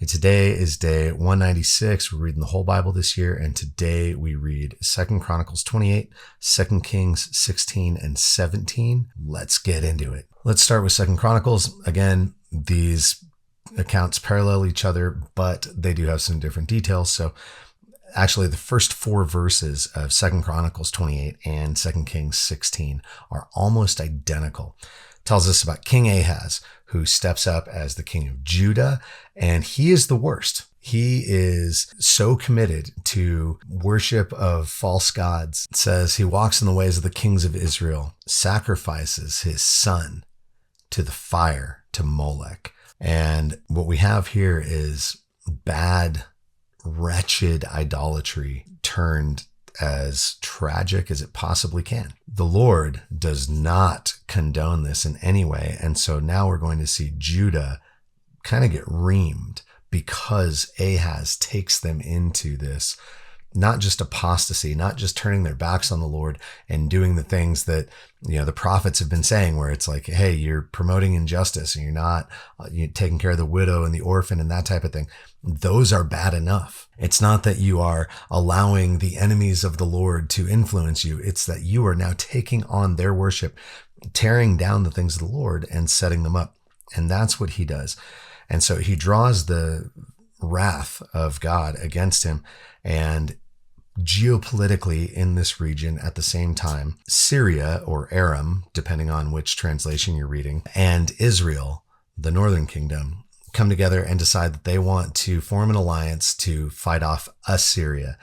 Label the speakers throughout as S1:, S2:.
S1: Today is day 196. We're reading the whole Bible this year, and today we read 2 Chronicles 28, 2 Kings 16, and 17. Let's get into it. Let's start with 2 Chronicles. Again, these accounts parallel each other, but they do have some different details. So actually, the first four verses of 2 Chronicles 28 and 2 Kings 16 are almost identical. It tells us about King Ahaz, who steps up as the king of Judah, and he is the worst. He is so committed to worship of false gods. It says he walks in the ways of the kings of Israel, sacrifices his son to the fire, to Molech. And what we have here is bad, wretched idolatry turned as tragic as it possibly can. The Lord does not condone this in any way. And so now we're going to see Judah kind of get reamed because Ahaz takes them into this, not just apostasy, not just turning their backs on the Lord and doing the things that, the prophets have been saying, where it's like, hey, you're promoting injustice and you're taking care of the widow and the orphan and that type of thing. Those are bad enough. It's not that you are allowing the enemies of the Lord to influence you. It's that you are now taking on their worship, tearing down the things of the Lord and setting them up. And that's what he does. And so he draws the wrath of God against him. And geopolitically in this region at the same time, Syria or Aram, depending on which translation you're reading, and Israel, the northern kingdom, come together and decide that they want to form an alliance to fight off Assyria.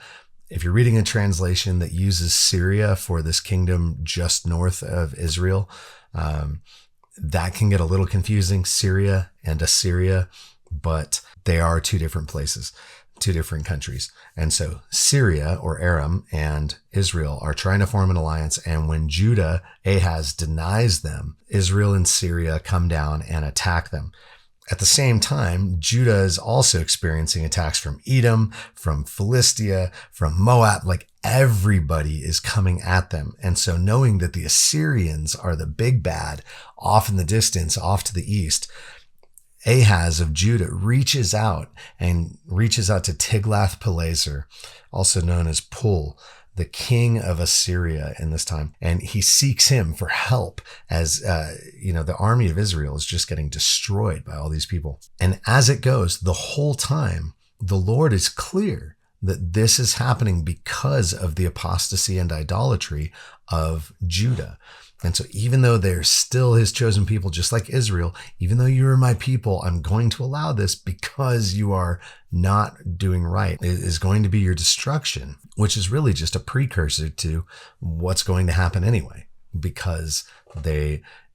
S1: If you're reading a translation that uses Syria for this kingdom just north of Israel, that can get a little confusing, Syria and Assyria, but they are two different places, two different countries. And so Syria or Aram and Israel are trying to form an alliance. And when Judah, Ahaz, denies them, Israel and Syria come down and attack them. At the same time, Judah is also experiencing attacks from Edom, from Philistia, from Moab. Like everybody is coming at them. And so knowing that the Assyrians are the big bad off in the distance, off to the east, Ahaz of Judah reaches out to Tiglath-Pileser, also known as Pul, the king of Assyria in this time. And he seeks him for help as, the army of Israel is just getting destroyed by all these people. And as it goes, the whole time, the Lord is clear that this is happening because of the apostasy and idolatry of Judah. And so even though they're still his chosen people, just like Israel, even though you are my people, I'm going to allow this because you are not doing right. It is going to be your destruction, which is really just a precursor to what's going to happen anyway. Because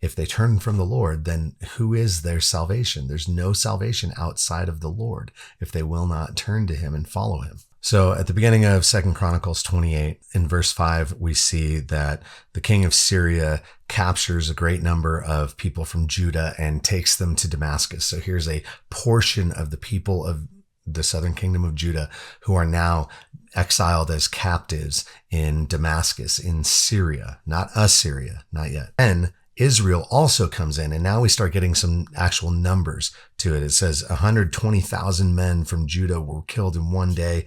S1: if they turn from the Lord, then who is their salvation? There's no salvation outside of the Lord if they will not turn to him and follow him. So at the beginning of 2 Chronicles 28, in verse 5, we see that the king of Syria captures a great number of people from Judah and takes them to Damascus. So here's a portion of the people of the southern kingdom of Judah who are now exiled as captives in Damascus, in Syria, not Assyria, not yet. And Israel also comes in, and now we start getting some actual numbers to it. It says 120,000 men from Judah were killed in one day,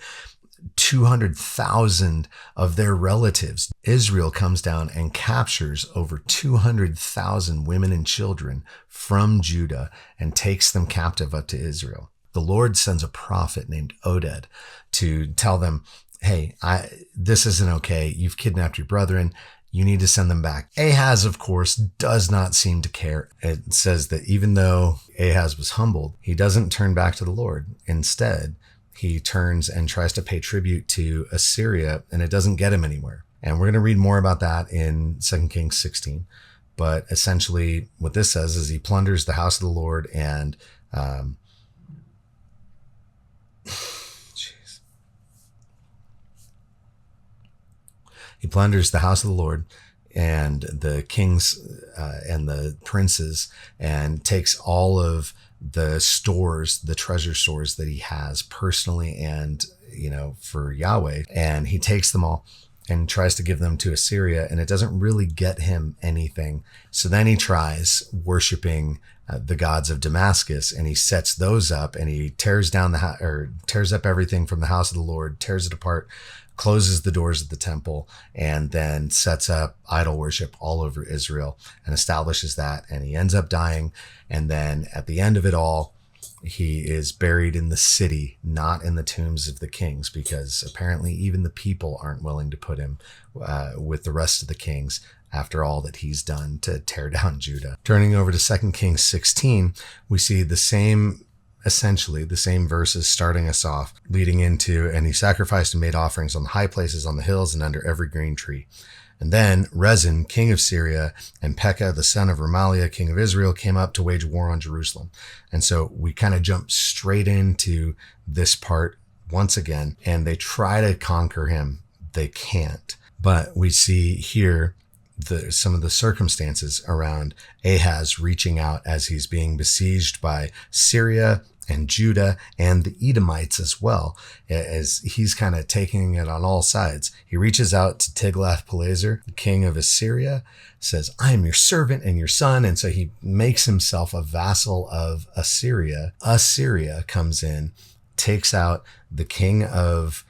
S1: 200,000 of their relatives. Israel comes down and captures over 200,000 women and children from Judah and takes them captive up to Israel. The Lord sends a prophet named Oded to tell them, hey, this isn't okay. You've kidnapped your brethren. You need to send them back. Ahaz, of course, does not seem to care. It says that even though Ahaz was humbled, he doesn't turn back to the Lord. Instead, he turns and tries to pay tribute to Assyria, and it doesn't get him anywhere. And we're going to read more about that in 2 Kings 16. But essentially, what this says is he plunders the house of the Lord and he plunders the house of the Lord and the kings and the princes and takes all of the stores, the treasure stores that he has personally and, for Yahweh. And he takes them all and tries to give them to Assyria, and it doesn't really get him anything. So then he tries worshiping the gods of Damascus, and he sets those up, and he tears down tears up everything from the house of the Lord, tears it apart, closes the doors of the temple, and then sets up idol worship all over Israel and establishes that. And he ends up dying. And then at the end of it all, he is buried in the city, not in the tombs of the kings, because apparently even the people aren't willing to put him with the rest of the kings after all that he's done to tear down Judah. Turning over to 2 Kings 16, we see essentially the same verses starting us off, leading into, and he sacrificed and made offerings on the high places, on the hills, and under every green tree. And then Rezin, king of Syria, and Pekah, the son of Remaliah, king of Israel, came up to wage war on Jerusalem. And so we kind of jump straight into this part once again, and they try to conquer him. They can't. But we see here some of the circumstances around Ahaz reaching out as he's being besieged by Syria and Judah and the Edomites as well, as he's kind of taking it on all sides. He reaches out to Tiglath-Pileser, the king of Assyria, says, "I am your servant and your son." And so he makes himself a vassal of Assyria. Assyria comes in, takes out the king of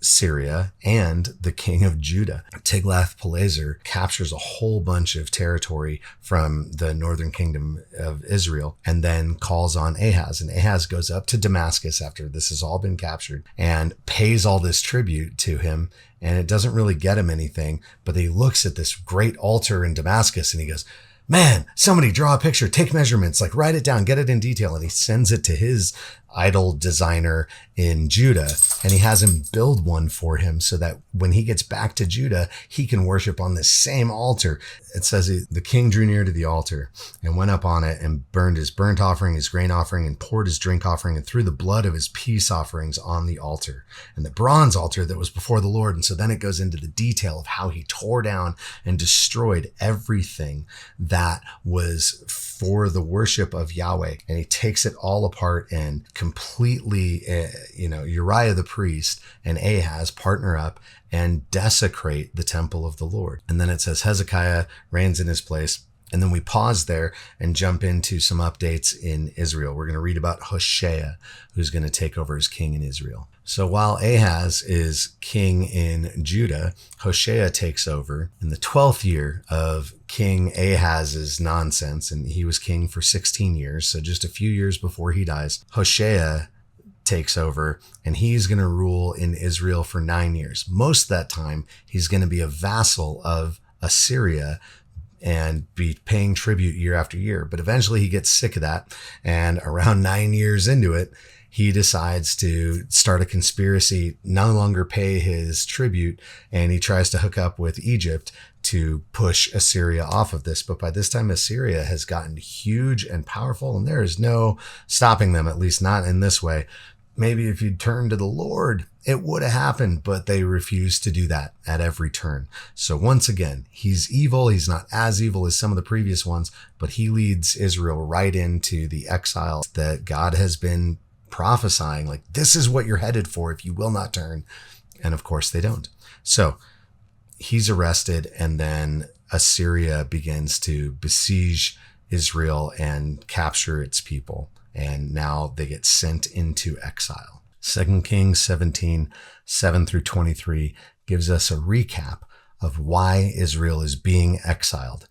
S1: Syria and the king of Judah. Tiglath-Pileser captures a whole bunch of territory from the northern kingdom of Israel and then calls on Ahaz. And Ahaz goes up to Damascus after this has all been captured and pays all this tribute to him. And it doesn't really get him anything, but he looks at this great altar in Damascus and he goes, "Man, somebody draw a picture, take measurements, like write it down, get it in detail." And he sends it to his idol designer in Judah, and he has him build one for him so that when he gets back to Judah, he can worship on this same altar. It says the king drew near to the altar and went up on it and burned his burnt offering, his grain offering, and poured his drink offering and threw the blood of his peace offerings on the altar and the bronze altar that was before the Lord. And so then it goes into the detail of how he tore down and destroyed everything that was for the worship of Yahweh. And he takes it all apart and completely, Uriah the priest and Ahaz partner up and desecrate the temple of the Lord. And then it says Hezekiah reigns in his place. And then we pause there and jump into some updates in Israel. We're going to read about Hoshea, who's going to take over as king in Israel. So while Ahaz is king in Judah, Hoshea takes over in the 12th year of King Ahaz's nonsense, and he was king for 16 years. So just a few years before he dies, Hoshea takes over, and he's going to rule in Israel for 9 years. Most of that time, he's going to be a vassal of Assyria and be paying tribute year after year. But eventually he gets sick of that. And around 9 years into it, he decides to start a conspiracy, no longer pay his tribute, and he tries to hook up with Egypt to push Assyria off of this. But by this time, Assyria has gotten huge and powerful, and there is no stopping them, at least not in this way. Maybe if you'd turned to the Lord, it would have happened, but they refuse to do that at every turn. So once again, he's evil. He's not as evil as some of the previous ones, but he leads Israel right into the exile that God has been prophesying, like, this is what you're headed for if you will not turn. And of course they don't. So he's arrested, and then Assyria begins to besiege Israel and capture its people. And now they get sent into exile. 2 Kings 17, 7 through 23 gives us a recap of why Israel is being exiled.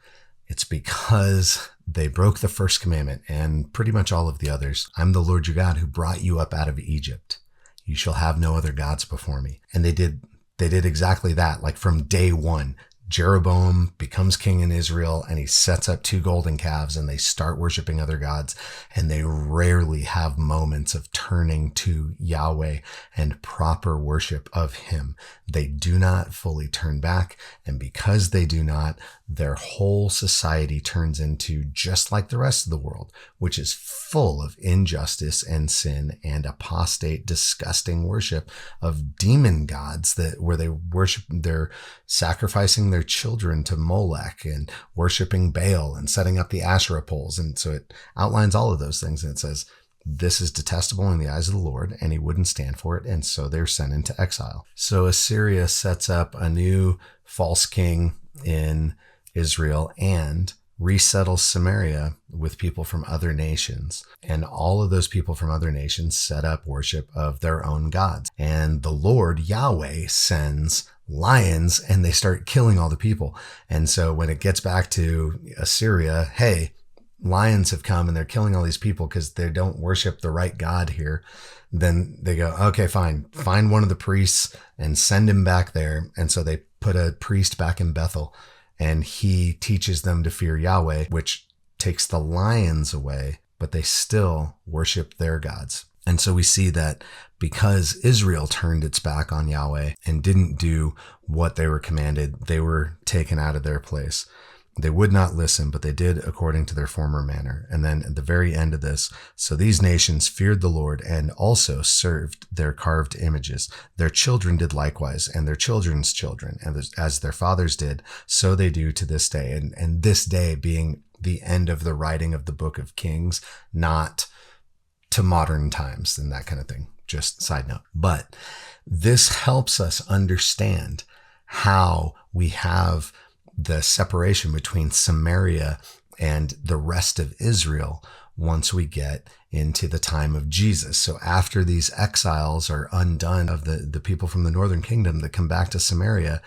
S1: It's because they broke the first commandment and pretty much all of the others. "I'm the Lord your God who brought you up out of Egypt. You shall have no other gods before me." And they did exactly that, like from day one. Jeroboam becomes king in Israel, and he sets up 2 golden calves, and they start worshiping other gods, and they rarely have moments of turning to Yahweh and proper worship of him. They do not fully turn back, and because they do not, their whole society turns into just like the rest of the world, which is full of injustice and sin and apostate, disgusting worship of demon gods where they worship, they're sacrificing their children to Molech and worshiping Baal and setting up the Asherah poles. And so it outlines all of those things. And it says, this is detestable in the eyes of the Lord, and he wouldn't stand for it, and so they're sent into exile. So Assyria sets up a new false king in Israel and resettles Samaria with people from other nations. And all of those people from other nations set up worship of their own gods. And the Lord, Yahweh, sends lions and they start killing all the people. And so when it gets back to Assyria, hey, lions have come and they're killing all these people because they don't worship the right God here. Then they go, okay, fine, find one of the priests and send him back there. And so they put a priest back in Bethel, and he teaches them to fear Yahweh, which takes the lions away, but they still worship their gods. And so we see that because Israel turned its back on Yahweh and didn't do what they were commanded, they were taken out of their place. They would not listen, but they did according to their former manner. And then at the very end of this, so these nations feared the Lord and also served their carved images. Their children did likewise, and their children's children, and as their fathers did, so they do to this day. And this day being the end of the writing of the book of Kings, not to modern times and that kind of thing. Just side note. But this helps us understand how we have the separation between Samaria and the rest of Israel once we get into the time of Jesus. So after these exiles are undone of the people from the northern kingdom that come back to Samaria,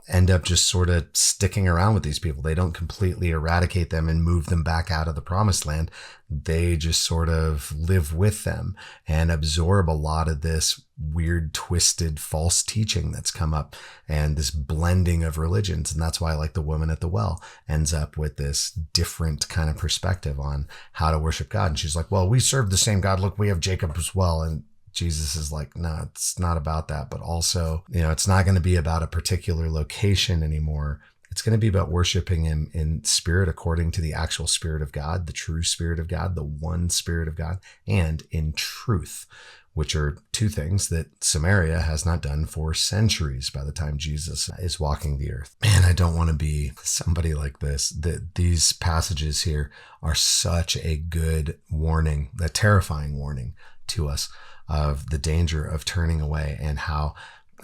S1: end up just sort of sticking around with these people. They don't completely eradicate them and move them back out of the promised land. They just sort of live with them and absorb a lot of this weird, twisted, false teaching that's come up and this blending of religions. And that's why, like, the woman at the well ends up with this different kind of perspective on how to worship God. And she's like, well, we serve the same God. Look, we have Jacob as well. And Jesus is like, no, it's not about that. But also, it's not going to be about a particular location anymore. It's going to be about worshiping him in spirit, according to the actual Spirit of God, the true Spirit of God, the one Spirit of God, and in truth, which are two things that Samaria has not done for centuries by the time Jesus is walking the earth. Man, I don't want to be somebody like this. These passages here are such a good warning, a terrifying warning to us of the danger of turning away, and how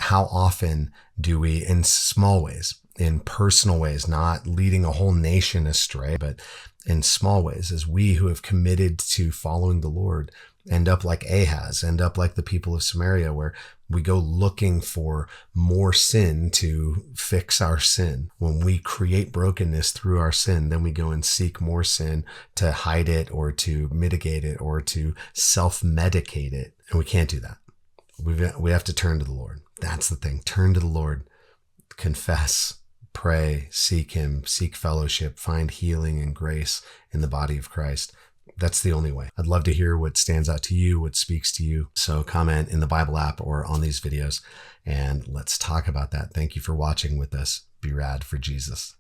S1: often do we, in small ways, in personal ways, not leading a whole nation astray, but in small ways, as we who have committed to following the Lord end up like Ahaz, end up like the people of Samaria, where we go looking for more sin to fix our sin. When we create brokenness through our sin, then we go and seek more sin to hide it or to mitigate it or to self-medicate it. And we can't do that. We have to turn to the Lord. That's the thing. Turn to the Lord, confess, pray, seek him, seek fellowship, find healing and grace in the body of Christ. That's the only way. I'd love to hear what stands out to you, what speaks to you. So comment in the Bible app or on these videos, and let's talk about that. Thank you for watching with us. Be rad for Jesus.